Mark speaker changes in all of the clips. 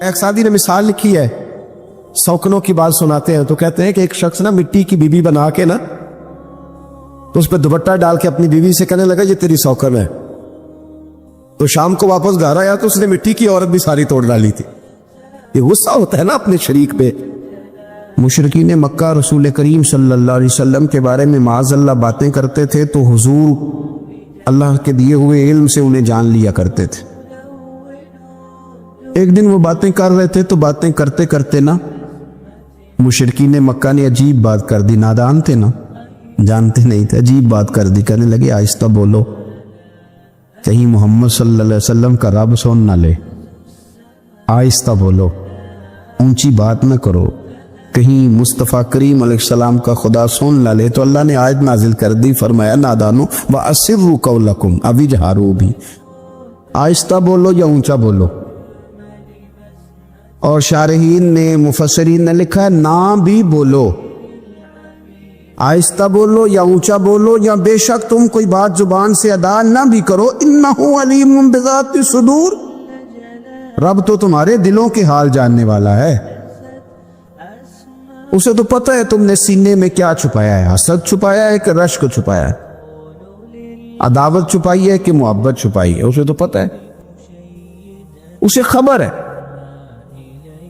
Speaker 1: ایک ساتھی نے مثال لکھی ہے، سوکنوں کی بات سناتے ہیں تو کہتے ہیں کہ ایک شخص نا مٹی کی بیوی بنا کے نا تو اس پہ دوپٹہ ڈال کے اپنی بیوی سے کہنے لگا یہ تیری سوکن ہے. تو شام کو واپس گھر آیا تو اس نے مٹی کی عورت بھی ساری توڑ ڈالی تھی. یہ غصہ ہوتا ہے نا اپنے شریک پہ. مشرکین مکہ رسول کریم صلی اللہ علیہ وسلم کے بارے میں معاذ اللہ باتیں کرتے تھے تو حضور اللہ کے دیے ہوئے علم سے انہیں جان لیا کرتے تھے. ایک دن وہ باتیں کر رہے تھے تو باتیں کرتے کرتے نا مشرکین مکہ نے عجیب بات کر دی. نادان تھے نا، جانتے نہیں تھے، عجیب بات کر دی. کہنے لگے آہستہ بولو، کہیں محمد صلی اللہ علیہ وسلم کا رب سن نہ لے. آہستہ بولو، اونچی بات نہ کرو، کہیں مصطفیٰ کریم علیہ السلام کا خدا سن نہ لے. تو اللہ نے آیت نازل کر دی، فرمایا نادانو وَأَسِرُّوا قَوْلَكُمْ أَوِ اجْهَرُوا بِهِ. آہستہ بولو یا اونچا بولو. اور شارحین نے مفسرین نے لکھا ہے نہ بھی بولو، آہستہ بولو یا اونچا بولو یا بے شک تم کوئی بات زبان سے ادا نہ بھی کرو. اِنَّهُ عَلِيمٌ بِذَاتِ الصُّدُورِ. رب تو تمہارے دلوں کے حال جاننے والا ہے، اسے تو پتہ ہے تم نے سینے میں کیا چھپایا ہے. حسد چھپایا ہے کہ رشک چھپایا ہے، عداوت چھپائی ہے کہ محبت چھپائی ہے، اسے تو پتہ ہے، اسے خبر ہے.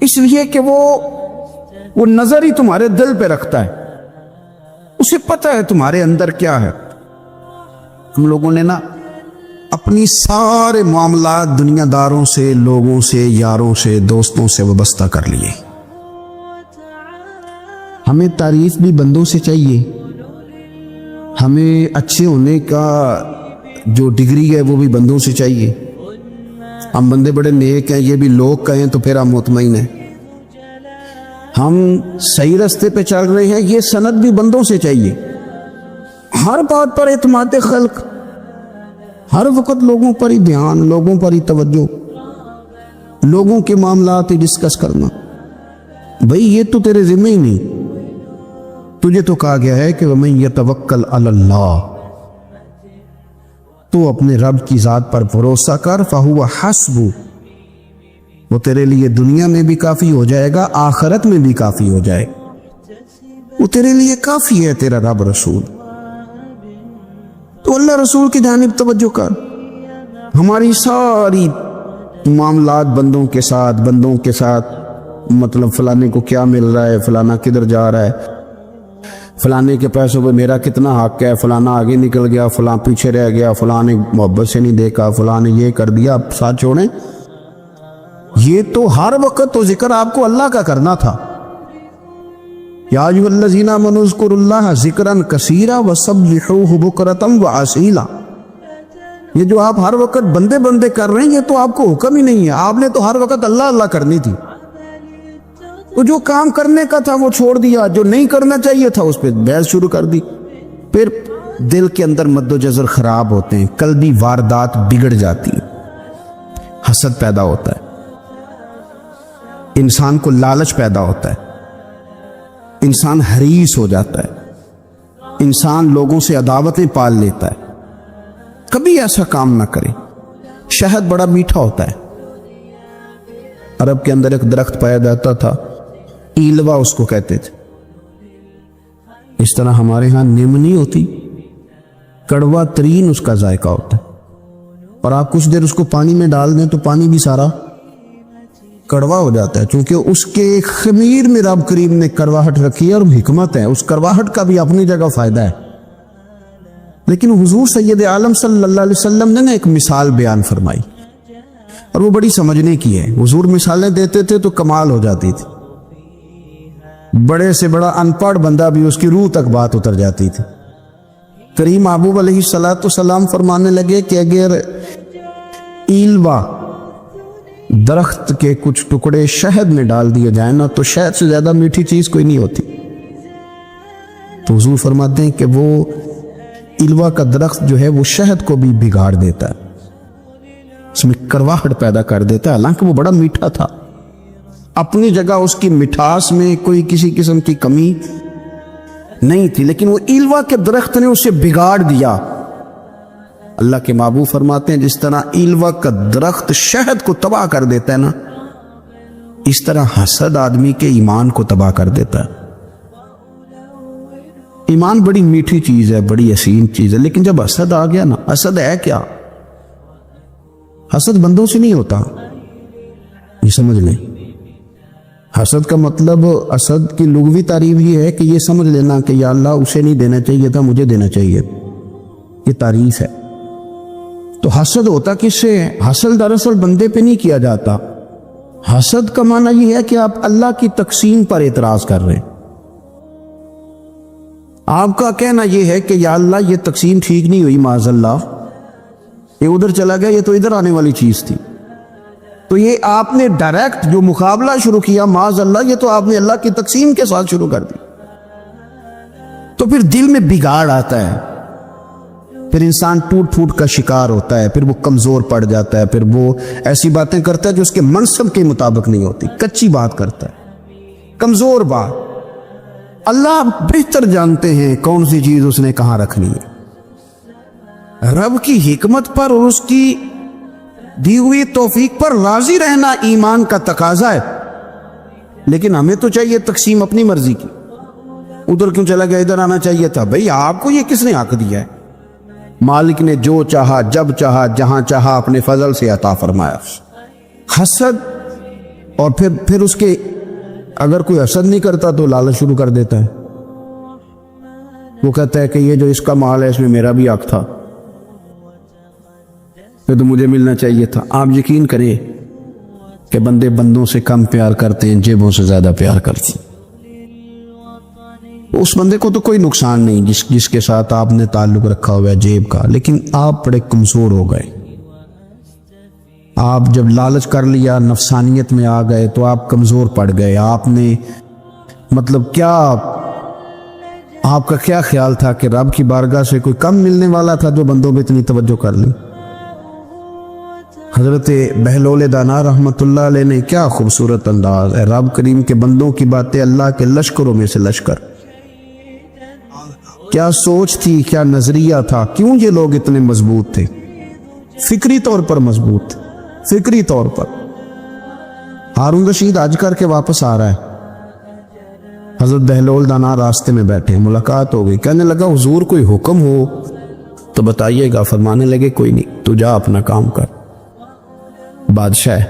Speaker 1: اس لیے کہ وہ نظر ہی تمہارے دل پہ رکھتا ہے، اسے پتہ ہے تمہارے اندر کیا ہے. ہم لوگوں نے نا اپنی سارے معاملات دنیا داروں سے، لوگوں سے، یاروں سے، دوستوں سے وابستہ کر لیے. ہمیں تعریف بھی بندوں سے چاہیے، ہمیں اچھے ہونے کا جو ڈگری ہے وہ بھی بندوں سے چاہیے. ہم بندے بڑے نیک ہیں یہ بھی لوگ کہیں تو پھر ہم مطمئن ہیں. ہم صحیح راستے پہ چل رہے ہیں یہ سند بھی بندوں سے چاہیے. ہر بات پر اعتماد خلق، ہر وقت لوگوں پر ہی دھیان، لوگوں پر ہی توجہ، لوگوں کے معاملات ہی ڈسکس کرنا. بھئی یہ تو تیرے ذمہ ہی نہیں. تجھے تو کہا گیا ہے کہ وَمَن يَتَوَكَّلْ عَلَى اللَّهِ، تو اپنے رب کی ذات پر بھروسہ کر. فَهُوَ حَسْبُ، وہ تیرے لیے دنیا میں بھی کافی ہو جائے گا، آخرت میں بھی کافی ہو جائے گا. وہ تیرے لیے کافی ہے تیرا رب رسول. تو اللہ رسول کی جانب توجہ کر. ہماری ساری معاملات بندوں کے ساتھ مطلب فلانے کو کیا مل رہا ہے، فلانا کدھر جا رہا ہے، فلانے کے پیسوں پہ میرا کتنا حق ہے، فلانا آگے نکل گیا، فلاں پیچھے رہ گیا، فلاں نے محبت سے نہیں دیکھا، فلاں نے یہ کر دیا. اب ساتھ چھوڑیں، یہ تو ہر وقت تو ذکر آپ کو اللہ کا کرنا تھا. یا ایھا الذین آمنوا اذکروا اللہ ذکرا کثیرا وسبحوہ بکرۃ وعصیلا. یہ جو آپ ہر وقت بندے کر رہے ہیں یہ تو آپ کو حکم ہی نہیں ہے. آپ نے تو ہر وقت اللہ کرنی تھی. تو جو کام کرنے کا تھا وہ چھوڑ دیا، جو نہیں کرنا چاہیے تھا اس پہ بحث شروع کر دی. پھر دل کے اندر مد و جزر خراب ہوتے ہیں، قلبی واردات بگڑ جاتی ہیں، حسد پیدا ہوتا ہے، انسان کو لالچ پیدا ہوتا ہے، انسان حریص ہو جاتا ہے، انسان لوگوں سے عداوتیں پال لیتا ہے. کبھی ایسا کام نہ کرے. شہد بڑا میٹھا ہوتا ہے. عرب کے اندر ایک درخت پایا جاتا تھا، ایلوا اس کو کہتے تھے. اس طرح ہمارے ہاں نیم نہیں ہوتی، کڑوا ترین اس کا ذائقہ ہوتا ہے. اور آپ کچھ دیر اس کو پانی میں ڈال دیں تو پانی بھی سارا کڑوا ہو جاتا ہے، چونکہ اس کے خمیر میں رب کریم نے کرواہٹ رکھی ہے اور حکمت ہے. اس کرواہٹ کا بھی اپنی جگہ فائدہ ہے. لیکن حضور سید عالم صلی اللہ علیہ وسلم نے ایک مثال بیان فرمائی اور وہ بڑی سمجھنے کی ہے. حضور مثالیں دیتے تھے تو کمال ہو جاتی تھی. بڑے سے بڑا ان پڑھ بندہ بھی اس کی روح تک بات اتر جاتی تھی. کریم محبوب علیہ السلام فرمانے لگے کہ اگر ایلوا درخت کے کچھ ٹکڑے شہد میں ڈال دیے جائیں نا تو شہد سے زیادہ میٹھی چیز کوئی نہیں ہوتی. تو حضور فرماتے ہیں کہ وہ ایلوا کا درخت جو ہے وہ شہد کو بھی بگاڑ دیتا ہے، اس میں کرواہٹ پیدا کر دیتا ہے. حالانکہ وہ بڑا میٹھا تھا، اپنی جگہ اس کی مٹھاس میں کوئی کسی قسم کی کمی نہیں تھی، لیکن وہ ایلوا کے درخت نے اسے بگاڑ دیا. اللہ کے محبوب فرماتے ہیں جس طرح ایلوا کا درخت شہد کو تباہ کر دیتا ہے نا، اس طرح حسد آدمی کے ایمان کو تباہ کر دیتا ہے۔ ایمان بڑی میٹھی چیز ہے، بڑی حسین چیز ہے، لیکن جب حسد آ گیا نا، حسد ہے کیا؟ حسد بندوں سے نہیں ہوتا، یہ سمجھ لیں۔ حسد کا مطلب، حسد کی لغوی تعریف یہ ہے کہ یہ سمجھ لینا کہ یا اللہ اسے نہیں دینا چاہیے تھا، مجھے دینا چاہیے، یہ تعریف ہے۔ تو حسد ہوتا کس سے ہے؟ حسد دراصل بندے پہ نہیں کیا جاتا۔ حسد کا معنی یہ ہے کہ آپ اللہ کی تقسیم پر اعتراض کر رہے ہیں۔ آپ کا کہنا یہ ہے کہ یا اللہ یہ تقسیم ٹھیک نہیں ہوئی، معاذ اللہ یہ ادھر چلا گیا، یہ تو ادھر آنے والی چیز تھی۔ تو یہ آپ نے ڈائریکٹ جو مقابلہ شروع کیا، معاذ اللہ یہ تو آپ نے اللہ کی تقسیم کے ساتھ شروع کر دی۔ تو پھر دل میں بگاڑ آتا ہے، پھر انسان ٹوٹ پھوٹ کا شکار ہوتا ہے، پھر وہ کمزور پڑ جاتا ہے، پھر وہ ایسی باتیں کرتا ہے جو اس کے منصب کے مطابق نہیں ہوتی، کچی بات کرتا ہے، کمزور بات۔ اللہ بہتر جانتے ہیں کون سی چیز اس نے کہاں رکھنی ہے۔ رب کی حکمت پر اور اس کی دی ہوئی توفیق پر راضی رہنا ایمان کا تقاضا ہے، لیکن ہمیں تو چاہیے تقسیم اپنی مرضی کی۔ ادھر کیوں چلا گیا، ادھر آنا چاہیے تھا؟ بھئی آپ کو یہ کس نے حق دیا ہے؟ مالک نے جو چاہا، جب چاہا، جہاں چاہا اپنے فضل سے عطا فرمایا۔ حسد، اور پھر اس کے اگر کوئی حسد نہیں کرتا تو لالچ شروع کر دیتا ہے۔ وہ کہتا ہے کہ یہ جو اس کا مال ہے اس میں میرا بھی حق تھا، یہ تو مجھے ملنا چاہیے تھا۔ آپ یقین کریں کہ بندے بندوں سے کم پیار کرتے ہیں، جیبوں سے زیادہ پیار کرتے ہیں۔ اس بندے کو تو کوئی نقصان نہیں جس کے ساتھ آپ نے تعلق رکھا ہوا ہے جیب کا، لیکن آپ بڑے کمزور ہو گئے۔ آپ جب لالچ کر لیا، نفسانیت میں آ گئے تو آپ کمزور پڑ گئے۔ آپ نے مطلب کیا، آپ کا کیا خیال تھا کہ رب کی بارگاہ سے کوئی کم ملنے والا تھا جو بندوں پہ اتنی توجہ کر لی؟ حضرت بہلول دانا رحمت اللہ علیہ نے کیا خوبصورت انداز ہے، رب کریم کے بندوں کی باتیں اللہ کے لشکروں میں سے لشکر۔ کیا سوچ تھی، کیا نظریہ تھا، کیوں یہ لوگ اتنے مضبوط تھے؟ فکری طور پر مضبوط تھے، فکری طور پر۔ ہارون رشید حج کر کے واپس آ رہا ہے، حضرت بہلول دانا راستے میں بیٹھے، ملاقات ہو گئی، کہنے لگا حضور کوئی حکم ہو تو بتائیے گا۔ فرمانے لگے کوئی نہیں، تو جا اپنا کام کر۔ بادشاہ ہے،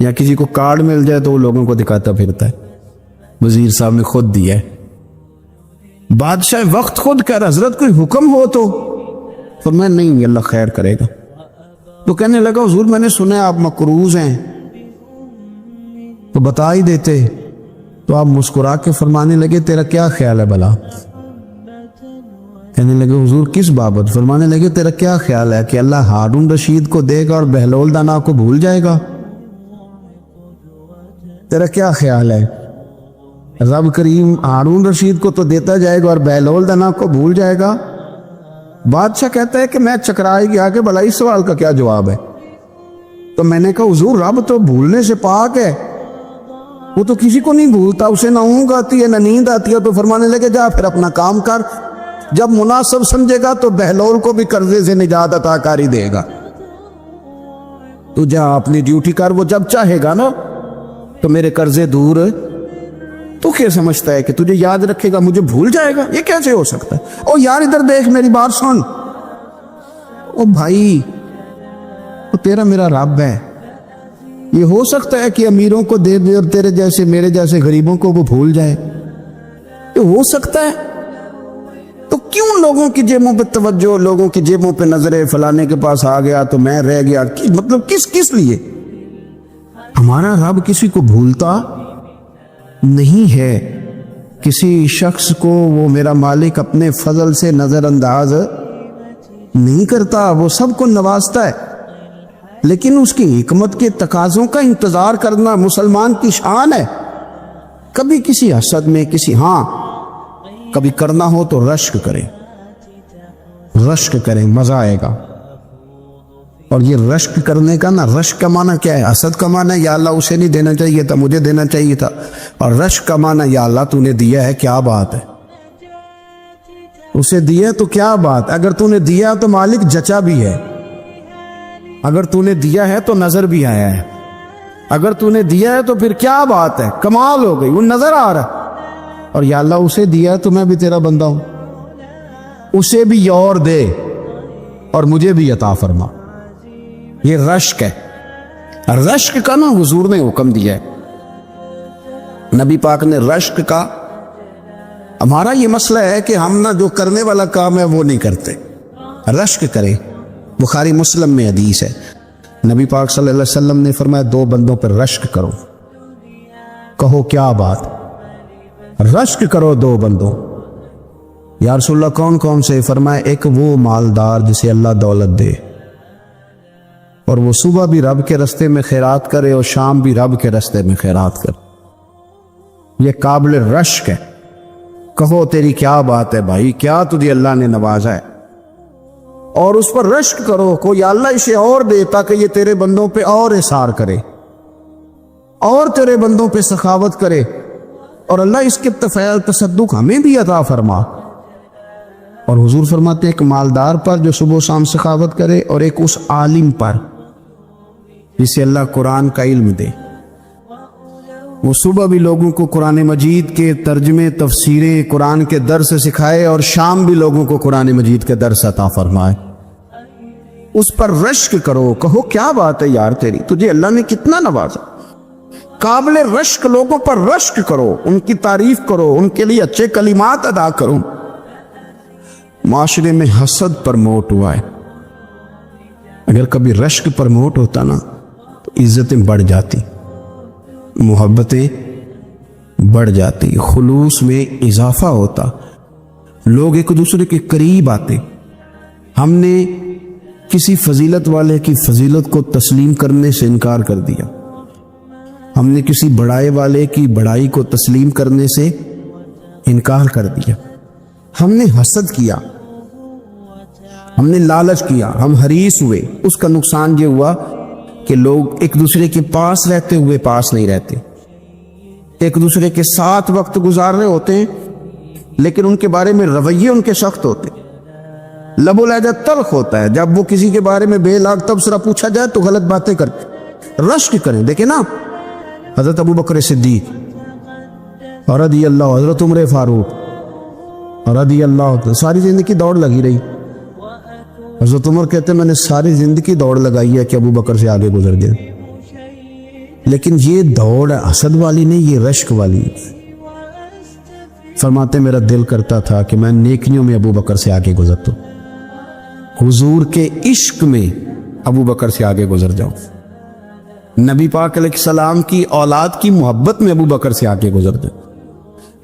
Speaker 1: یا کسی کو کارڈ مل جائے تو وہ لوگوں کو دکھاتا پھرتا ہے، وزیر صاحب نے خود دیا ہے۔ بادشاہ وقت خود کہہ رہا حضرت کوئی حکم ہو تو، فرمایا نہیں اللہ خیر کرے گا۔ تو کہنے لگا حضور میں نے سنا ہے آپ مقروض ہیں، تو بتا ہی دیتے۔ تو آپ مسکرا کے فرمانے لگے تیرا کیا خیال ہے بھلا؟ کہنے لگے حضور کس بابت؟ فرمانے لگے تیرا کیا خیال ہے کہ اللہ ہارون رشید کو دے گا اور بہلول دانا کو بھول جائے گا؟ تیرا کیا خیال ہے؟ رب کریم ہارون رشید کو تو دیتا جائے گا اور بہلول دانا کو بھول جائے گا؟ بادشاہ کہتا ہے کہ میں چکرائے گیا کہ بھلا اس سوال کا کیا جواب ہے؟ تو میں نے کہا حضور رب تو بھولنے سے پاک ہے، وہ تو کسی کو نہیں بھولتا، اسے نہ اونگ آتی ہے نہ نیند آتی ہے۔ تو فرمانے لگے جا پھر اپنا کام کر، جب مناسب سمجھے گا تو بہلول کو بھی قرضے سے نجات عطا کاری دے گا، تو جا اپنی ڈیوٹی کر، وہ جب چاہے گا نا تو میرے قرضے دور۔ تو کیا سمجھتا ہے کہ تجھے یاد رکھے گا مجھے بھول جائے گا؟ یہ کیسے ہو سکتا ہے؟ او یار ادھر دیکھ میری بات سن، او بھائی وہ تیرا میرا رب ہے، یہ ہو سکتا ہے کہ امیروں کو دے دے اور تیرے جیسے میرے جیسے غریبوں کو وہ بھول جائے؟ یہ ہو سکتا ہے؟ تو کیوں لوگوں کی جیبوں پہ توجہ، لوگوں کی جیبوں پہ نظریں، فلانے کے پاس آ گیا تو میں رہ گیا، مطلب کس لیے؟ ہمارا رب کسی کو بھولتا نہیں ہے، کسی شخص کو وہ میرا مالک اپنے فضل سے نظر انداز نہیں کرتا، وہ سب کو نوازتا ہے، لیکن اس کی حکمت کے تقاضوں کا انتظار کرنا مسلمان کی شان ہے۔ کبھی کسی حسد میں کبھی کرنا ہو تو رشک کریں، مزہ آئے گا۔ اور یہ رشک کرنے کا نا، رشک کا معنی کیا ہے؟ حسد کا معنی یا اللہ اسے نہیں دینا چاہیے تھا مجھے دینا چاہیے تھا، اور رشک کا معنی یا اللہ تو نے دیا ہے کیا بات ہے، اسے دیا تو کیا بات، اگر تو نے دیا تو مالک جچا بھی ہے، اگر تو نے دیا ہے تو نظر بھی آیا ہے، اگر تو نے دیا ہے تو پھر کیا بات ہے، کمال ہو گئی، وہ نظر آ رہا۔ اور یا اللہ اسے دیا ہے تو میں بھی تیرا بندہ ہوں، اسے بھی اور دے اور مجھے بھی عطا فرما۔ یہ رشک ہے، رشک کا نا حضور نے حکم دیا ہے، نبی پاک نے رشک کا۔ ہمارا یہ مسئلہ ہے کہ ہم نا جو کرنے والا کام ہے وہ نہیں کرتے، رشک کریں۔ بخاری مسلم میں حدیث ہے، نبی پاک صلی اللہ علیہ وسلم نے فرمایا 2 بندوں پر رشک کرو۔ کہو کیا بات، رشک کرو 2 بندوں۔ یا رسول اللہ کون کون سے؟ فرمایا ایک وہ مالدار جسے اللہ دولت دے اور وہ صبح بھی رب کے رستے میں خیرات کرے اور شام بھی رب کے رستے میں خیرات کرے، یہ قابل رشک ہے۔ کہو تیری کیا بات ہے بھائی، کیا تجھے اللہ نے نوازا ہے، اور اس پر رشک کرو کو یا اللہ اسے اور دے تاکہ یہ تیرے بندوں پہ اور احسار کرے اور تیرے بندوں پہ سخاوت کرے، اور اللہ اس کے فعل تصدق ہمیں بھی عطا فرما۔ اور حضور فرماتے ہیں ایک مالدار پر جو صبح و شام سخاوت کرے، اور ایک اس عالم پر جسے اللہ قرآن کا علم دے، وہ صبح بھی لوگوں کو قرآن مجید کے ترجمے تفسیریں قرآن کے درس سکھائے اور شام بھی لوگوں کو قرآن مجید کے درس عطا فرمائے۔ اس پر رشک کرو، کہو کیا بات ہے یار تیری، تجھے اللہ نے کتنا نوازا۔ قابل رشک لوگوں پر رشک کرو، ان کی تعریف کرو، ان کے لیے اچھے کلمات ادا کرو۔ معاشرے میں حسد پرموٹ ہوا ہے، اگر کبھی رشک پرموٹ ہوتا نا تو عزتیں بڑھ جاتی، محبتیں بڑھ جاتی، خلوص میں اضافہ ہوتا، لوگ ایک دوسرے کے قریب آتے۔ ہم نے کسی فضیلت والے کی فضیلت کو تسلیم کرنے سے انکار کر دیا، ہم نے کسی بڑائی والے کی بڑائی کو تسلیم کرنے سے انکار کر دیا، ہم نے حسد کیا، ہم نے لالچ کیا، ہم حریص ہوئے۔ اس کا نقصان یہ ہوا کہ لوگ ایک دوسرے کے پاس رہتے ہوئے پاس نہیں رہتے، ایک دوسرے کے ساتھ وقت گزار رہے ہوتے ہیں لیکن ان کے بارے میں رویے ان کے سخت ہوتے، لب و لہجہ تلخ ہوتا ہے، جب وہ کسی کے بارے میں بے لاگ تبصرہ پوچھا جائے تو غلط باتیں کرتے۔ رشک کریں، دیکھیں نا حضرت ابو بکر صدیق رضی اللہ، حضرت عمر فاروق رضی اللہ، ساری زندگی دوڑ لگی رہی۔ حضرت عمر کہتے ہیں میں نے ساری زندگی دوڑ لگائی ہے کہ ابو بکر سے آگے گزر گئے، لیکن یہ دوڑ حسد والی نہیں، یہ رشک والی۔ فرماتے میرا دل کرتا تھا کہ میں نیکیوں میں ابو بکر سے آگے گزرتا ہوں، حضور کے عشق میں ابو بکر سے آگے گزر جاؤں، نبی پاک علیہ السلام کی اولاد کی محبت میں ابو بکر سے آگے گزر جاؤں،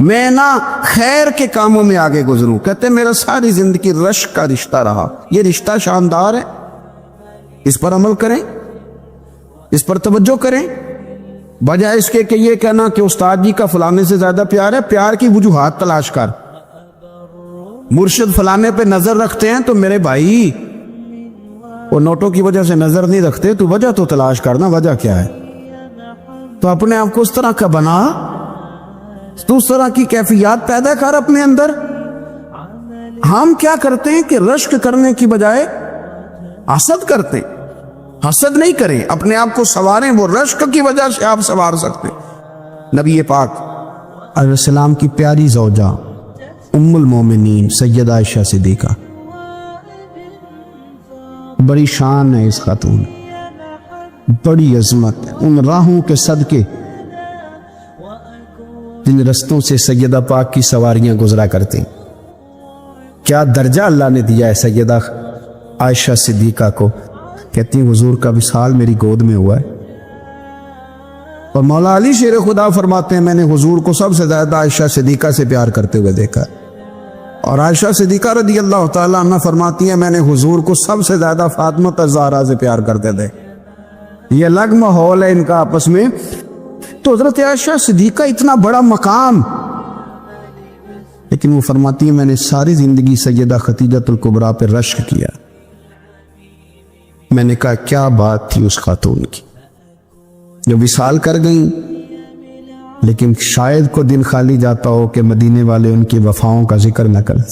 Speaker 1: میں نہ خیر کے کاموں میں آگے گزروں۔ کہتے میرا ساری زندگی رشک کا رشتہ رہا، یہ رشتہ شاندار ہے، اس پر عمل کریں، اس پر توجہ کریں، بجائے اس کے کہ یہ کہنا کہ استاد جی کا فلانے سے زیادہ پیار ہے، پیار کی وجوہات تلاش کر۔ مرشد فلانے پہ نظر رکھتے ہیں تو میرے بھائی وہ نوٹوں کی وجہ سے نظر نہیں رکھتے، تو وجہ تو تلاش کرنا، وجہ کیا ہے؟ تو اپنے آپ کو اس طرح کا بنا، تو اس طرح کی کیفیات پیدا کر اپنے اندر۔ ہم کیا کرتے ہیں کہ رشک کرنے کی بجائے حسد کرتے، حسد نہیں کریں، اپنے آپ کو سنواریں، وہ رشک کی وجہ سے آپ سنوار سکتے۔ نبی پاک علیہ السلام کی پیاری زوجہ ام المومنین سیدہ عائشہ صدیقہ، بڑی شان ہے اس خاتون، بڑی عظمت، ان راہوں کے صدقے جن رستوں سے سیدہ پاک کی سواریاں گزرا کرتی، کیا درجہ اللہ نے دیا ہے سیدہ عائشہ صدیقہ کو۔ کہتی ہیں حضور کا وصال میری گود میں ہوا ہے، اور مولا علی شیر خدا فرماتے ہیں میں نے حضور کو سب سے زیادہ عائشہ صدیقہ سے پیار کرتے ہوئے دیکھا ہے، اور عائشہ صدیقہ رضی اللہ تعالیٰ عنہ فرماتی ہیں میں نے حضور کو سب سے زیادہ فاطمہ الزہرا سے پیار کرتے تھے۔ یہ الگ ماحول ہے ان کا آپس میں۔ تو حضرت عائشہ صدیقہ اتنا بڑا مقام، لیکن وہ فرماتی ہے میں نے ساری زندگی سیدہ خدیجہ الکبریٰ پہ رشک کیا۔ میں نے کہا کیا بات تھی اس خاتون کی جو وصال کر گئیں، لیکن شاید کو دن خالی جاتا ہو کہ مدینے والے ان کی وفاؤں کا ذکر نہ کریں،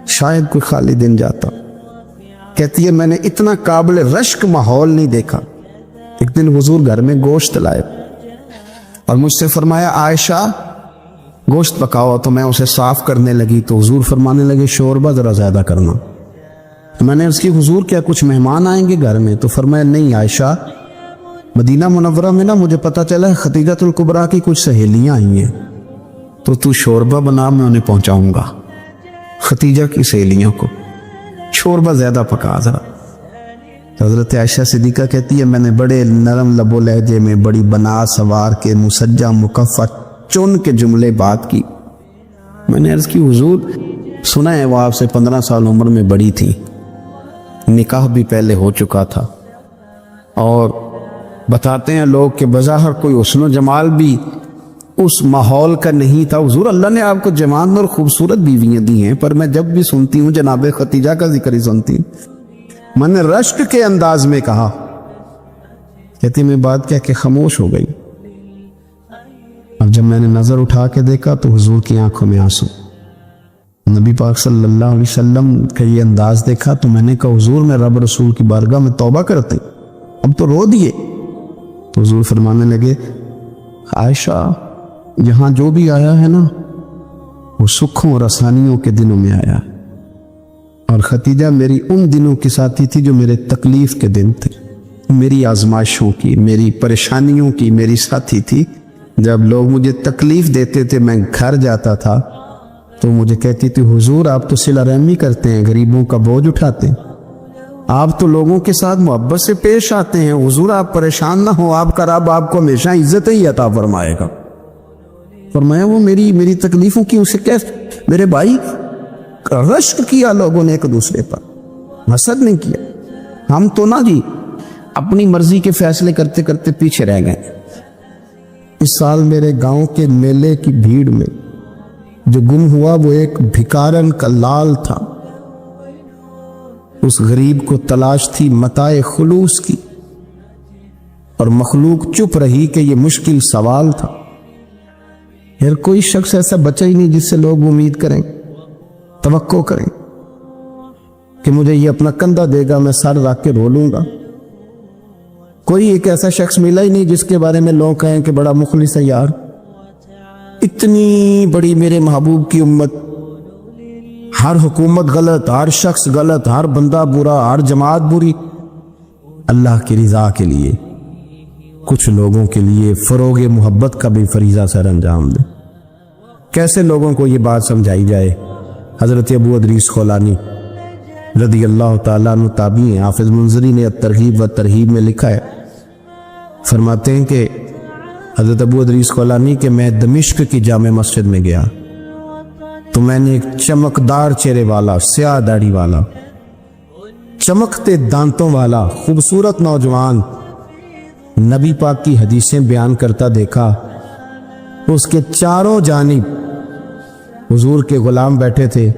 Speaker 1: شاید کوئی خالی دن جاتا۔ کہتی ہے میں نے اتنا قابل رشک ماحول نہیں دیکھا، ایک دن حضور گھر میں گوشت لائے اور مجھ سے فرمایا عائشہ گوشت پکاؤ، تو میں اسے صاف کرنے لگی تو حضور فرمانے لگے شوربہ ذرا زیادہ کرنا۔ میں نے اس کی حضور کیا کچھ مہمان آئیں گے گھر میں؟ تو فرمایا نہیں عائشہ، مدینہ منورہ میں نا مجھے پتا چلا ہے خدیجۃ الکبریٰ کی کچھ سہیلیاں آئی ہیں، تو شوربہ بنا، میں انہیں پہنچاؤں گا، خدیجہ کی سہیلیوں کو شوربہ زیادہ پکا ذرا۔ حضرت عائشہ صدیقہ کہتی ہے میں نے بڑے نرم لب و لہجے میں بڑی بنا سوار کے مسجع مکفہ چن کے جملے بات کی۔ میں نے عرض کی حضور سنا ہے وہ آپ سے 15 سال عمر میں بڑی تھی، نکاح بھی پہلے ہو چکا تھا، اور بتاتے ہیں لوگ کہ بظاہر کوئی حسن و جمال بھی اس ماحول کا نہیں تھا۔ حضور اللہ نے آپ کو جوان اور خوبصورت بیویاں دی ہیں، پر میں جب بھی سنتی ہوں جناب خدیجہ کا ذکر ہی سنتی ہوں۔ میں نے رشک کے انداز میں کہا، کہتی میں بات کہہ کے خاموش ہو گئی، اور جب میں نے نظر اٹھا کے دیکھا تو حضور کی آنکھوں میں آنسو۔ نبی پاک صلی اللہ علیہ وسلم کا یہ انداز دیکھا تو میں نے کہا حضور میں رب رسول کی بارگاہ میں توبہ کرتے، اب تو رو دیے۔ تو حضور فرمانے لگے عائشہ یہاں جو بھی آیا ہے نا وہ سکھوں اور آسانیوں کے دنوں میں آیا ہے، اور خدیجہ میری ان دنوں کی ساتھی تھی جو میرے تکلیف کے دن تھے، میری آزمائشوں کی، میری پریشانیوں کی میری ساتھی تھی۔ جب لوگ مجھے تکلیف دیتے تھے میں گھر جاتا تھا تو مجھے کہتی تھی حضور آپ تو صلہ رحمی کرتے ہیں، غریبوں کا بوجھ اٹھاتے ہیں، آپ تو لوگوں کے ساتھ محبت سے پیش آتے ہیں، حضور آپ پریشان نہ ہو، آپ کا رب آپ کو ہمیشہ عزت ہی عطا فرمائے گا۔ فرمایا وہ میری تکلیفوں کی اسے کیسے؟ میرے بھائی رشک کیا لوگوں نے ایک دوسرے پر، حسد نہیں کیا۔ ہم تو نا جی اپنی مرضی کے فیصلے کرتے کرتے پیچھے رہ گئے۔ اس سال میرے گاؤں کے میلے کی بھیڑ میں جو گم ہوا وہ ایک بھکارن کا لال تھا، اس غریب کو تلاش تھی متاع خلوص کی، اور مخلوق چپ رہی کہ یہ مشکل سوال تھا۔ یار کوئی شخص ایسا بچا ہی نہیں جس سے لوگ امید کریں، توقع کریں کہ مجھے یہ اپنا کندھا دے گا میں سر رکھ کے رو لوں گا۔ کوئی ایک ایسا شخص ملا ہی نہیں جس کے بارے میں لوگ کہیں کہ بڑا مخلص ہے یار۔ اتنی بڑی میرے محبوب کی امت، ہر حکومت غلط، ہر شخص غلط، ہر بندہ برا، ہر جماعت بری، اللہ کی رضا کے لیے کچھ لوگوں کے لیے فروغ محبت کا بھی فریضہ سر انجام دے۔ کیسے لوگوں کو یہ بات سمجھائی جائے؟ حضرت ابو ادریس خولانی رضی اللہ تعالیٰ عنہ تابعی ہیں، حافظ منذری نے الترغیب و ترہیب میں لکھا ہے، فرماتے ہیں کہ حضرت ابو ادریس خولانی کہ میں دمشق کی جامع مسجد میں گیا تو میں نے ایک چمکدار چہرے والا، سیاہ داڑھی والا، چمکتے دانتوں والا خوبصورت نوجوان نبی پاک کی حدیثیں بیان کرتا دیکھا۔ اس کے چاروں جانب حضور کے غلام بیٹھے تھے۔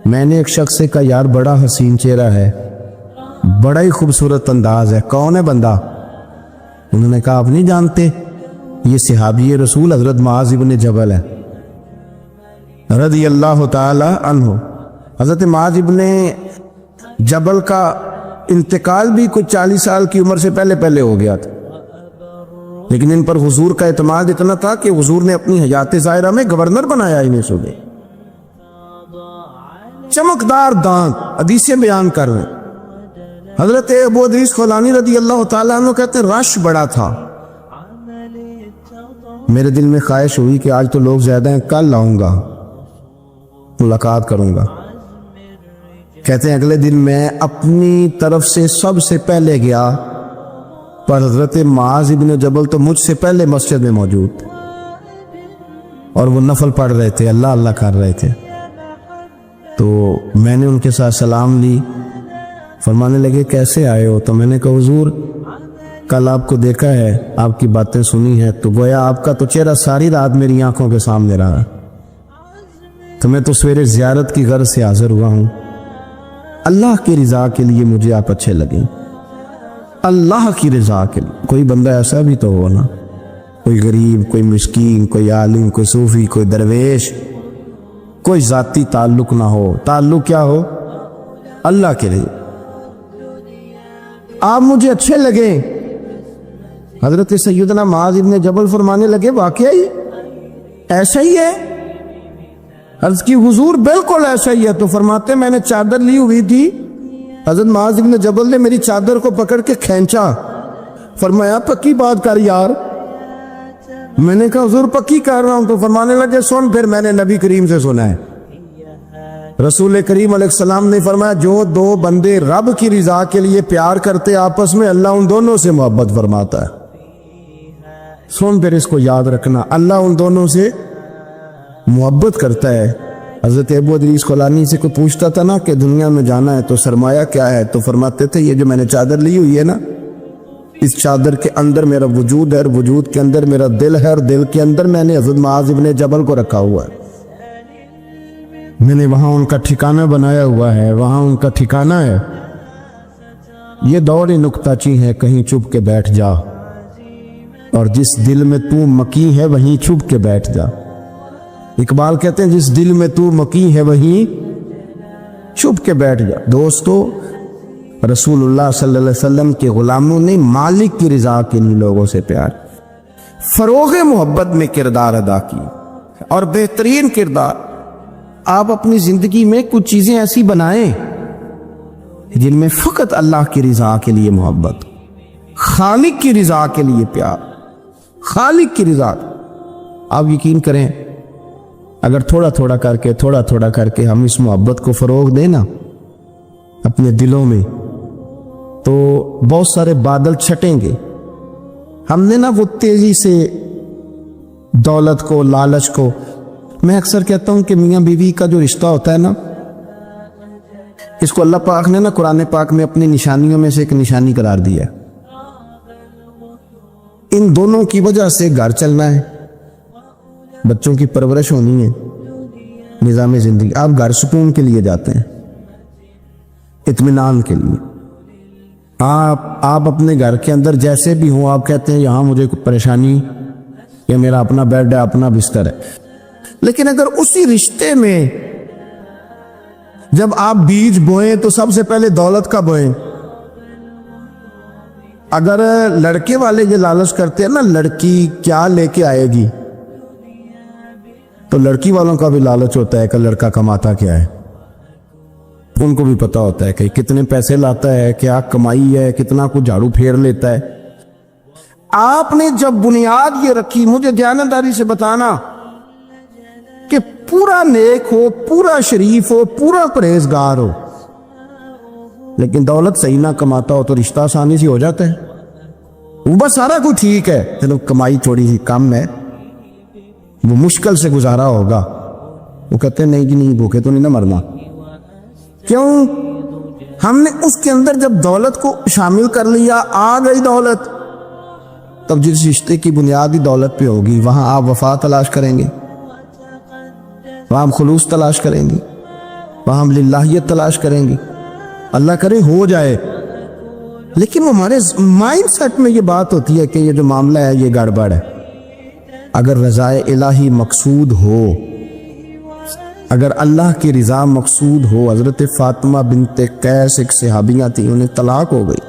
Speaker 1: میں نے ایک شخص سے کہا یار بڑا حسین چہرہ ہے، بڑا ہی خوبصورت انداز ہے، کون ہے بندہ؟ انہوں نے کہا آپ نہیں جانتے، یہ صحابی رسول حضرت معاذ ابن جبل ہے رضی اللہ تعالی عنہ۔ حضرت معاذ ابن جبل کا انتقال بھی کچھ 40 سال کی عمر سے پہلے ہو گیا تھا، لیکن ان پر حضور کا اعتماد اتنا تھا کہ حضور نے اپنی حیات ظاہرہ میں گورنر بنایا انہیں صوبے۔ چمکدار دانت، حدیثیں بیان کر رہے ہیں۔ حضرت ابو ادریس خولانی رضی اللہ تعالیٰ عنہ کہتے ہیں رش بڑا تھا، میرے دل میں خواہش ہوئی کہ آج تو لوگ زیادہ ہیں، کل آؤں گا ملاقات کروں گا۔ کہتے ہیں اگلے دن میں اپنی طرف سے سب سے پہلے گیا، پر حضرت معاذ ابن جبل تو مجھ سے پہلے مسجد میں موجود تھے اور وہ نفل پڑھ رہے تھے، اللہ اللہ کر رہے تھے۔ تو میں نے ان کے ساتھ سلام لی، فرمانے لگے کیسے آئے ہو؟ تو میں نے کہا حضور کل آپ کو دیکھا ہے، آپ کی باتیں سنی ہیں، تو گویا آپ کا تو چہرہ ساری رات میری آنکھوں کے سامنے رہا، تو میں تو سویرے زیارت کی غرض سے حاضر ہوا ہوں۔ اللہ کی رضا کے لیے مجھے آپ اچھے لگیں، اللہ کی رضا کے لیے۔ کوئی بندہ ایسا بھی تو ہو نا، کوئی غریب، کوئی مسکین، کوئی عالم، کوئی صوفی، کوئی درویش، کوئی ذاتی تعلق نہ ہو، تعلق کیا ہو؟ اللہ کے لیے۔ آپ مجھے اچھے لگیں حضرت سیدنا معاذ ابن جبل فرمانے لگے واقعی ایسا ہی ہے؟ عرض کی حضور بالکل ایسا ہی ہے. تو فرماتے میں نے چادر لی ہوئی تھی، حضرت معاذ ابن جبل نے میری چادر کو پکڑ کے کھینچا، فرمایا پکی بات کر یار. میں نے کہا حضور پکی کر رہا ہوں. تو فرمانے لگے سن. پھر میں نے نبی کریم سے سنا ہے، رسول کریم علیہ السلام نے فرمایا جو دو بندے رب کی رضا کے لیے پیار کرتے آپس میں، اللہ ان دونوں سے محبت فرماتا ہے. سن پھر اس کو یاد رکھنا، اللہ ان دونوں سے محبت کرتا ہے. حضرت ابو ادریس خولانی سے کوئی پوچھتا تھا نا کہ دنیا میں جانا ہے تو سرمایہ کیا ہے، تو فرماتے تھے یہ جو میں نے چادر لی ہوئی ہے نا، اس چادر کے اندر میرا وجود ہے، اور وجود کے اندر میرا دل ہے، اور دل کے اندر میں نے حضرت معاذ ابن جبل کو رکھا ہوا ہے. میں نے وہاں ان کا ٹھکانہ بنایا ہوا ہے، وہاں ان کا ٹھکانہ ہے. یہ دور نکتہ چی ہے، کہیں چھپ کے بیٹھ جا، اور جس دل میں تو مکی ہے وہیں چھپ کے بیٹھ جا. اقبال کہتے ہیں جس دل میں تو مکی ہے وہیں چھپ کے بیٹھ جا. دوستو، رسول اللہ صلی اللہ علیہ وسلم کے غلاموں نے مالک کی رضا کے لیے لوگوں سے پیار، فروغ محبت میں کردار ادا کی. اور بہترین کردار، آپ اپنی زندگی میں کچھ چیزیں ایسی بنائیں جن میں فقط اللہ کی رضا کے لیے محبت، خالق کی رضا کے لیے پیار، خالق کی رضا. آپ یقین کریں اگر تھوڑا تھوڑا کر کے ہم اس محبت کو فروغ دیں نا اپنے دلوں میں، تو بہت سارے بادل چھٹیں گے. ہم نے نا وہ تیزی سے دولت کو، لالچ کو، میں اکثر کہتا ہوں کہ میاں بیوی کا جو رشتہ ہوتا ہے نا، اس کو اللہ پاک نے نا قرآن پاک میں اپنی نشانیوں میں سے ایک نشانی قرار دیا ہے. ان دونوں کی وجہ سے گھر چلنا ہے، بچوں کی پرورش ہونی ہے، نظام زندگی. آپ گھر سکون کے لیے جاتے ہیں، اطمینان کے لیے. آپ اپنے گھر کے اندر جیسے بھی ہوں، آپ کہتے ہیں یہاں مجھے کوئی پریشانی، یہ میرا اپنا بیڈ ہے، اپنا بستر ہے. لیکن اگر اسی رشتے میں جب آپ بیج بوئیں تو سب سے پہلے دولت کا بوئیں. اگر لڑکے والے یہ لالچ کرتے ہیں نا لڑکی کیا لے کے آئے گی، تو لڑکی والوں کا بھی لالچ ہوتا ہے کہ لڑکا کماتا کیا ہے. ان کو بھی پتا ہوتا ہے کہ کتنے پیسے لاتا ہے، کیا کمائی ہے، کتنا کچھ جھاڑو پھیر لیتا ہے. آپ نے جب بنیاد یہ رکھی، مجھے دیانتداری سے بتانا کہ پورا نیک ہو، پورا شریف ہو، پورا پرہیزگار ہو، لیکن دولت صحیح نہ کماتا ہو تو رشتہ آسانی سے ہو جاتا ہے. وہ بس سارا کچھ ٹھیک ہے، چلو کمائی تھوڑی سی کم ہے، وہ مشکل سے گزارا ہوگا. وہ کہتے ہیں نہیں جی نہیں، بھوکے تو نہیں نہ مرنا. کیوں؟ ہم نے اس کے اندر جب دولت کو شامل کر لیا، آ گئی دولت، تب جس رشتے کی بنیادی دولت پہ ہوگی وہاں آپ وفا تلاش کریں گے، وہاں ہم خلوص تلاش کریں گے، وہاں ہم للہیت تلاش کریں گے. اللہ کرے ہو جائے. لیکن وہ ہمارے مائنڈ سیٹ میں یہ بات ہوتی ہے کہ یہ جو معاملہ ہے یہ گڑبڑ ہے. اگر رضا الہی مقصود ہو، اگر اللہ کی رضا مقصود ہو. حضرت فاطمہ بنت قیس ایک صحابیہ تھی، انہیں طلاق ہو گئی.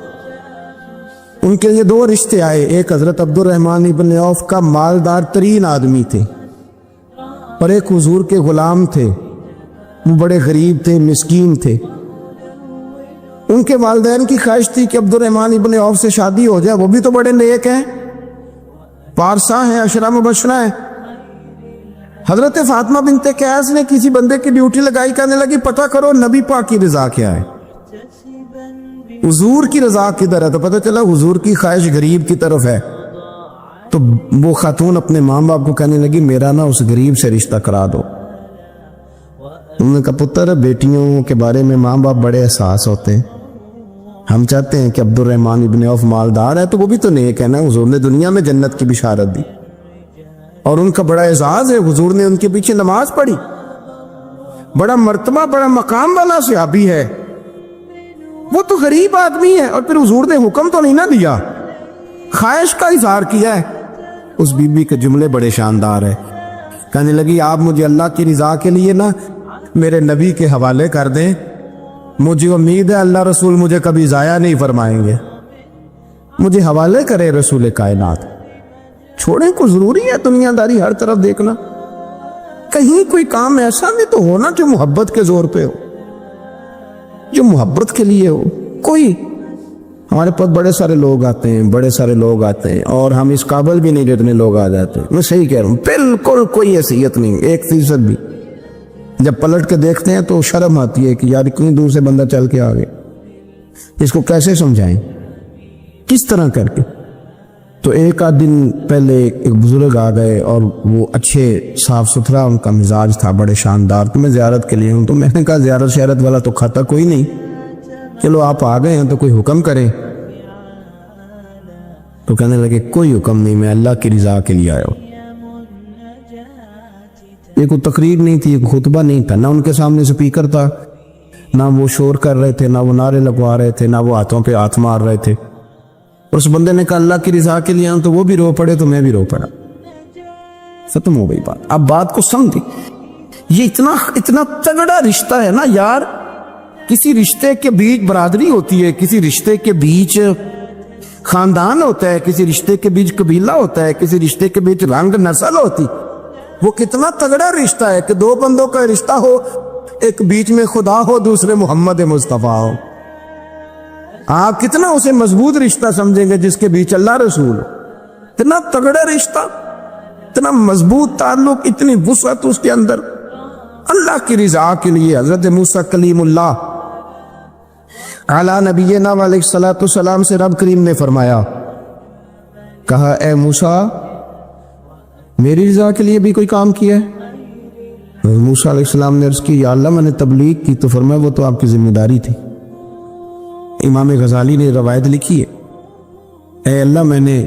Speaker 1: ان کے لیے دو رشتے آئے. ایک حضرت عبد الرحمن ابن عوف کا مالدار ترین آدمی تھے، اور ایک حضور کے غلام تھے، وہ بڑے غریب تھے، مسکین تھے. ان کے والدین کی خواہش تھی کہ عبد الرحمن ابن عوف سے شادی ہو جائے، وہ بھی تو بڑے نیک ہیں، پارسا ہیں، عشرہ مبشرہ ہیں. حضرت فاطمہ بنت قیس نے کسی بندے کی ڈیوٹی لگائی، کہنے لگی پتہ کرو نبی پاک کی رضا کیا ہے، حضور کی رضا کدھر ہے. تو پتہ چلا حضور کی خواہش غریب کی طرف ہے. تو وہ خاتون اپنے ماں باپ کو کہنے لگی میرا نا اس غریب سے رشتہ کرا دو. انہوں نے کہا پتر، بیٹیوں کے بارے میں ماں باپ بڑے احساس ہوتے ہیں. ہم چاہتے ہیں کہ عبد الرحمن ابن عوف مالدار ہے تو وہ بھی تو نیک ہے نا، حضور نے دنیا میں جنت کی بشارت دی، اور ان کا بڑا اعزاز ہے، حضور نے ان کے پیچھے نماز پڑھی، بڑا مرتبہ بڑا مقام والا صحابی ہے. وہ تو غریب آدمی ہے، اور پھر حضور نے حکم تو نہیں نہ دیا، خواہش کا اظہار کیا ہے. اس بی بی کے جملے بڑے شاندار ہیں. کہنے لگی آپ مجھے اللہ کی رضا کے لیے نا میرے نبی کے حوالے کر دیں، مجھے امید ہے اللہ رسول مجھے کبھی ضائع نہیں فرمائیں گے. مجھے حوالے کرے رسول کائنات. چھوڑیں کو ضروری ہے دنیا داری ہر طرف دیکھنا. کہیں کوئی کام ایسا بھی تو ہونا جو محبت کے زور پہ ہو, جو محبت کے لیے ہو. کوئی ہمارے پاس بڑے سارے لوگ آتے ہیں, بڑے سارے لوگ آتے ہیں, اور ہم اس قابل بھی نہیں جتنے لوگ آ جاتے ہیں. میں صحیح کہہ رہا ہوں, بالکل کوئی حیثیت نہیں 1% بھی. جب پلٹ کے دیکھتے ہیں تو شرم آتی ہے کہ یار اتنی دور سے بندہ چل کے آ گیا, اس کو کیسے سمجھائیں, کس طرح کر کے. تو ایک آدھ دن پہلے ایک بزرگ آ گئے اور وہ اچھے صاف ستھرا ان کا مزاج تھا, بڑے شاندار. تو میں زیارت کے لیے ہوں. تو میں نے کہا زیارت شہرت والا تو کھاتا کوئی نہیں, چلو آپ آ گئے ہیں تو کوئی حکم کرے. تو کہنے لگے کوئی حکم نہیں, میں اللہ کی رضا کے لیے آیا ہوں. یہ کوئی تقریر نہیں تھی, ایک خطبہ نہیں تھا, نہ ان کے سامنے سپیکر تھا, نہ وہ شور کر رہے تھے, نہ وہ نعرے لگوا رہے تھے, نہ وہ ہاتھوں پہ ہاتھ مار رہے تھے. اس بندے نے کہا اللہ کی رضا کے لیے آؤں, تو وہ بھی رو پڑے تو میں بھی رو پڑا. ختم ہو گئی بات. اب بات کو سمجھیں, یہ اتنا تگڑا رشتہ ہے نا یار. کسی رشتے کے بیچ برادری ہوتی ہے, کسی رشتے کے بیچ خاندان ہوتا ہے, کسی رشتے کے بیچ قبیلہ ہوتا ہے, کسی رشتے کے بیچ رنگ نسل ہوتی. وہ کتنا تگڑا رشتہ ہے کہ دو بندوں کا رشتہ ہو, ایک بیچ میں خدا ہو, دوسرے محمد مصطفیٰ ہو. آپ کتنا اسے مضبوط رشتہ سمجھیں گے جس کے بیچ اللہ رسول ہو. اتنا تگڑا رشتہ, اتنا مضبوط تعلق, اتنی وسعت اس کے اندر. اللہ کی رضا کے لیے حضرت موسیٰ کلیم اللہ علی نبینا علیہ الصلوۃ والسلام سے رب کریم نے فرمایا, کہا اے موسیٰ میری رضا کے لیے بھی کوئی کام کیا ہے؟ موسیٰ علیہ السلام نے عرض کی یا اللہ میں نے تبلیغ کی. تو فرمایا وہ تو آپ کی ذمہ داری تھی. امام غزالی نے روایت لکھی ہے, اے اللہ میں نے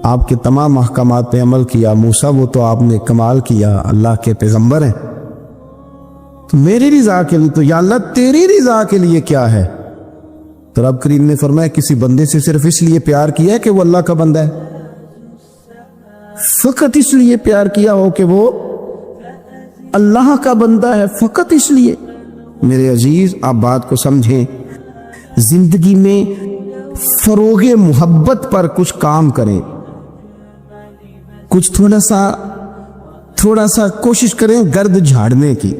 Speaker 1: آپ کے تمام احکامات پہ عمل کیا, موسیٰ وہ تو آپ نے کمال کیا, اللہ کے پیغمبر ہیں. تو میری رضا کے لیے, تو یا اللہ تیری رضا کے لیے کیا ہے؟ تو رب کریم نے فرمایا کسی بندے سے صرف اس لیے پیار کیا ہے کہ وہ اللہ کا بندہ ہے, فقط اس لیے پیار کیا ہو کہ وہ اللہ کا بندہ ہے, فقط اس لیے. میرے عزیز آپ بات کو سمجھیں, زندگی میں فروغ محبت پر کچھ کام کریں, کچھ تھوڑا سا کوشش کریں گرد جھاڑنے کی,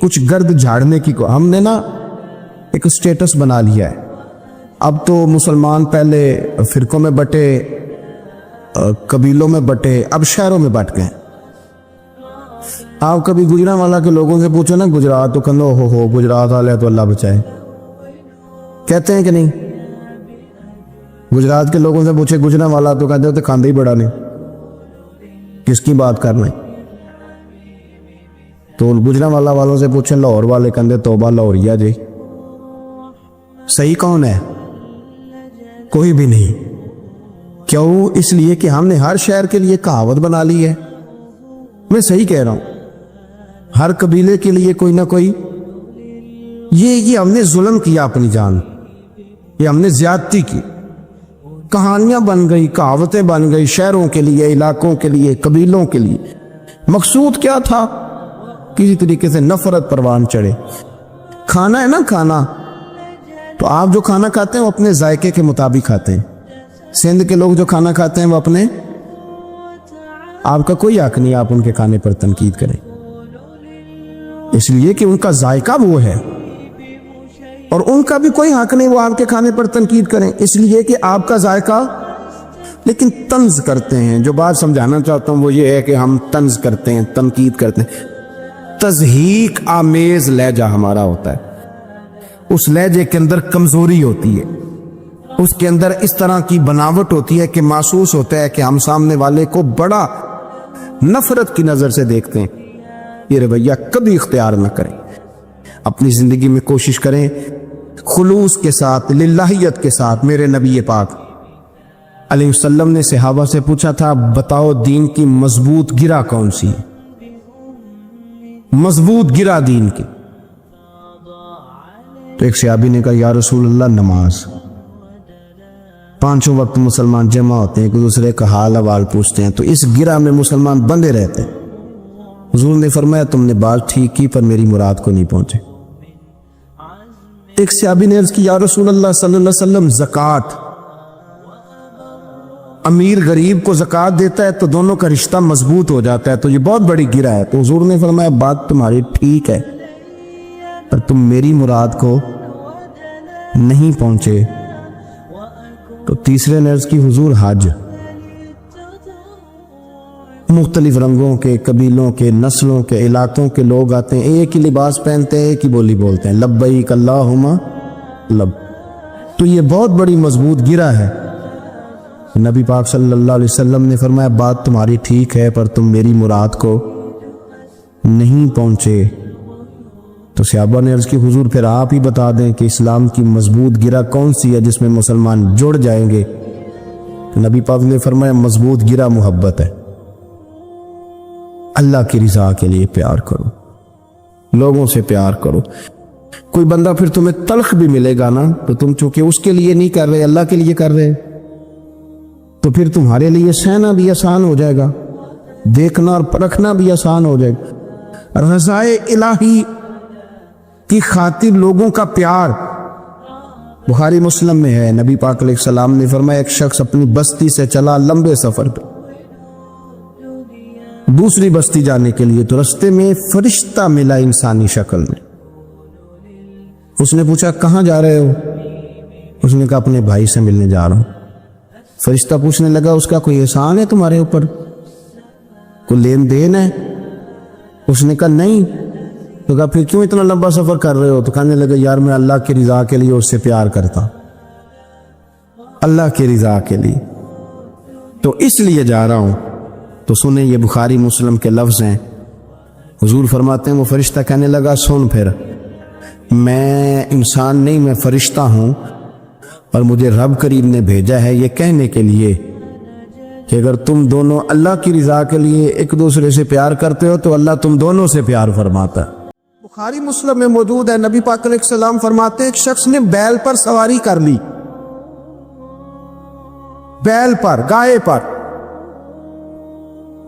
Speaker 1: کچھ گرد جھاڑنے کی. ہم نے نا ایک سٹیٹس بنا لیا ہے. اب تو مسلمان پہلے فرقوں میں بٹے, قبیلوں میں بٹے, اب شہروں میں بٹ گئے. آپ کبھی گجرانوالہ کے لوگوں سے پوچھو نا گجرات, تو کہنا ہو گجرات والے تو اللہ بچائے, کہتے ہیں کہ نہیں؟ گجرات کے لوگوں سے پوچھے گجرانوالہ تو کہتے ہوتے کھاندے ہی بڑا نہیں, کس کی بات کر رہے ہیں. تو گجرانوالہ والوں سے پوچھیں لاہور والے, کہتے توبہ لاہوریا جی. صحیح کون ہے؟ کوئی بھی نہیں. کیوں؟ اس لیے کہ ہم نے ہر شہر کے لیے کہاوت بنا لی ہے. میں صحیح کہہ رہا ہوں, ہر قبیلے کے لیے کوئی نہ کوئی. یہ ہم نے ظلم کیا اپنی جان, یہ ہم نے زیادتی کی. کہانیاں بن گئی, کہاوتیں بن گئی شہروں کے لیے, علاقوں کے لیے, قبیلوں کے لیے. مقصود کیا تھا؟ کسی طریقے سے نفرت پروان چڑھے. کھانا ہے نا, کھانا تو آپ جو کھانا کھاتے ہیں وہ اپنے ذائقے کے مطابق کھاتے ہیں. سندھ کے لوگ جو کھانا کھاتے ہیں وہ اپنے, آپ کا کوئی حق نہیں آپ ان کے کھانے پر تنقید کریں, اس لیے کہ ان کا ذائقہ وہ ہے. اور ان کا بھی کوئی حق نہیں وہ آپ کے کھانے پر تنقید کریں, اس لیے کہ آپ کا ذائقہ. لیکن طنز کرتے ہیں. جو بات سمجھانا چاہتا ہوں وہ یہ ہے کہ ہم طنز کرتے ہیں, تنقید کرتے ہیں. تضحیک آمیز لہجہ ہمارا ہوتا ہے, اس لہجے کے اندر کمزوری ہوتی ہے, اس کے اندر اس طرح کی بناوٹ ہوتی ہے کہ محسوس ہوتا ہے کہ ہم سامنے والے کو بڑا نفرت کی نظر سے دیکھتے ہیں. یہ رویہ کبھی اختیار نہ کریں. اپنی زندگی میں کوشش کریں خلوص کے ساتھ, للہیت کے ساتھ. میرے نبی پاک علیہ السلام نے صحابہ سے پوچھا تھا بتاؤ دین کی مضبوط گرہ کون سی ہے؟ مضبوط گرہ دین کی. تو ایک صحابی نے کہا یا رسول اللہ نماز. 5 وقت مسلمان جمع ہوتے ہیں, ایک دوسرے کا حال احوال پوچھتے ہیں, تو اس گرہ میں مسلمان بندے رہتے ہیں. حضور نے فرمایا تم نے بات ٹھیک کی پر میری مراد کو نہیں پہنچے. ایک صحابی نے عرض کی یا رسول اللہ صلی اللہ علیہ وسلم زکوٰۃ. امیر غریب کو زکوٰۃ دیتا ہے تو دونوں کا رشتہ مضبوط ہو جاتا ہے، تو یہ بہت بڑی گرہ ہے۔ تو حضور نے فرمایا بات تمہاری ٹھیک ہے، پر تم میری مراد کو نہیں پہنچے۔ تو تیسرے نے عرض کی حضور حج، مختلف رنگوں کے، قبیلوں کے، نسلوں کے، علاقوں کے لوگ آتے ہیں، ایک ہی لباس پہنتے ہیں، ایک ہی بولی بولتے ہیں، لبیک اللہم لب۔ تو یہ بہت بڑی مضبوط گرہ ہے۔ نبی پاک صلی اللہ علیہ وسلم نے فرمایا بات تمہاری ٹھیک ہے، پر تم میری مراد کو نہیں پہنچے۔ تو صحابہ نے عرض کی حضور پھر آپ ہی بتا دیں کہ اسلام کی مضبوط گرہ کون سی ہے جس میں مسلمان جڑ جائیں گے۔ نبی پاک نے فرمایا مضبوط گرہ محبت ہے، اللہ کی رضا کے لیے پیار کرو، لوگوں سے پیار کرو۔ کوئی بندہ پھر تمہیں تلخ بھی ملے گا نا، تو تم چونکہ اس کے لیے نہیں کر رہے، اللہ کے لیے کر رہے، تو پھر تمہارے لیے سہنا بھی آسان ہو جائے گا، دیکھنا اور پرکھنا بھی آسان ہو جائے گا۔ رضائے الہی کی خاطر لوگوں کا پیار بخاری مسلم میں ہے۔ نبی پاک علیہ السلام نے فرمایا ایک شخص اپنی بستی سے چلا لمبے سفر پہ دوسری بستی جانے کے لیے، تو رستے میں فرشتہ ملا انسانی شکل میں۔ اس نے پوچھا کہاں جا رہے ہو؟ اس نے کہا اپنے بھائی سے ملنے جا رہا ہوں۔ فرشتہ پوچھنے لگا اس کا کوئی احسان ہے تمہارے اوپر، کوئی لین دین ہے؟ اس نے کہا نہیں۔ تو کہا پھر کیوں اتنا لمبا سفر کر رہے ہو؟ تو کہنے لگا یار میں اللہ کی رضا کے لیے اس سے پیار کرتا، اللہ کی رضا کے لیے، تو اس لیے جا رہا ہوں۔ تو سنیں یہ بخاری مسلم کے لفظ ہیں۔ حضور فرماتے ہیں وہ فرشتہ کہنے لگا سن پھر، میں انسان نہیں، میں فرشتہ ہوں، اور مجھے رب کریم نے بھیجا ہے یہ کہنے کے لیے کہ اگر تم دونوں اللہ کی رضا کے لیے ایک دوسرے سے پیار کرتے ہو تو اللہ تم دونوں سے پیار فرماتا ہے۔ بخاری مسلم میں موجود ہے، نبی پاک علیہ السلام فرماتے ہیں ایک شخص نے بیل پر سواری کر لی، بیل پر، گائے پر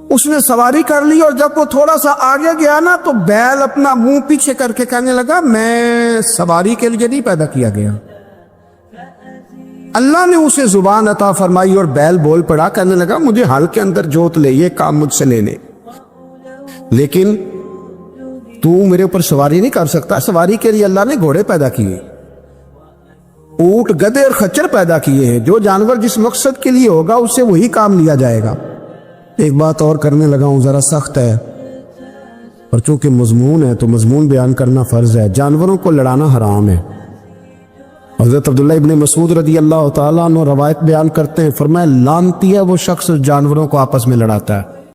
Speaker 1: اس نے سواری کر لی، اور جب وہ تھوڑا سا آگے گیا نا تو بیل اپنا منہ پیچھے کر کے کہنے لگا میں سواری کے لیے نہیں پیدا کیا گیا۔ اللہ نے اسے زبان عطا فرمائی اور بیل بول پڑا، کہنے لگا مجھے ہل کے اندر جوت لے، یہ کام مجھ سے لے لے، لیکن تو میرے اوپر سواری نہیں کر سکتا۔ سواری کے لیے اللہ نے گھوڑے پیدا کیے، اونٹ، گدھے اور خچر پیدا کیے ہیں، جو جانور جس مقصد کے لیے ہوگا اس سے وہی کام لیا جائے گا۔ ایک بات اور کرنے لگا ہوں، ذرا سخت ہے، اور چونکہ مضمون ہے تو مضمون بیان کرنا فرض ہے۔ جانوروں کو لڑانا حرام ہے۔ حضرت عبداللہ ابن مسعود رضی اللہ تعالیٰ عنہ روایت بیان کرتے ہیں، فرمایا لعنتی ہے وہ شخص جانوروں کو آپس میں لڑاتا ہے۔